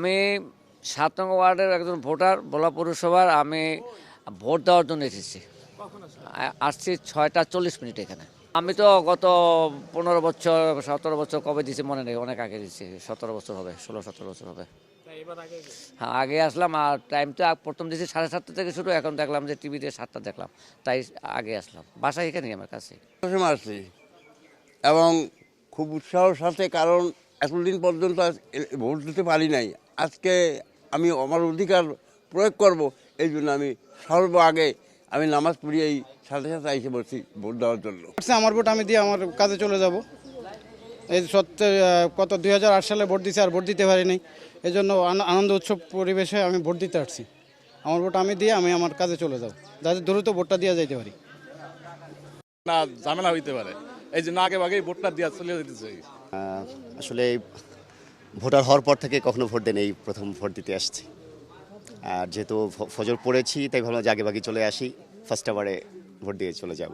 আমি ৭ নং ওয়ার্ডের একজন ভোটার, ভোলা পৌরসভার। আমি ভোট দেওয়ার জন্য এসেছি। আসছি ৬টা ৪০ এখানে। আমি তো গত ১৫ বছর ১৭ বছর কবে দিয়েছি মনে নেই, অনেক আগে দিচ্ছি। ১৭ বছর হবে, ১৬-১৭ বছর হবে। হ্যাঁ, আগে আসলাম। আর টাইম তো প্রথম দিয়েছি 7:30 থেকে শুরু, এখন দেখলাম যে টিভিতে 7টা দেখলাম, তাই আগে আসলাম। বাসা এখানেই আমার কাছে। সময় আসছি এবং খুব উৎসাহের সাথে, কারণ এতদিন পর্যন্ত ভোট দিতে পারি নাই। আজকে আমি আমার অধিকার প্রয়োগ করব, এই জন্য আমি সর্বাগে আমি নামাজ পড়িয়ে এই সাথে সাথে এসে বলছি ভোট দেওয়ার জন্য। আমার ভোট আমি দিয়ে আমার কাজে চলে যাব। এই সত্যি কত 2008 সালে ভোট দিছি, আর ভোট দিতে পারিনি। এই জন্য আনন্দ উৎসব পরিবেশে আমি ভোট দিতে আসছি। আমার ভোট আমি দিয়ে আমি আমার কাজে চলে যাব, যাতে দ্রুত ভোটটা দিয়ে যাইতে পারি। না ঝামেলা হইতে পারে, এই জন্য আগে ভাগেই ভোটটা দিয়ে চলে যেতে চাই। আসলে ভোটার হওয়ার পর থেকে কখনো ভোট দেন, এই প্রথম ভোট দিতে আসছি। আর যেহেতু ফজর পড়েছি, তাই ভাবলাম যে আগে ভাগে চলে আসি, ফার্স্ট আওয়ারে ভোট দিয়ে চলে যাব।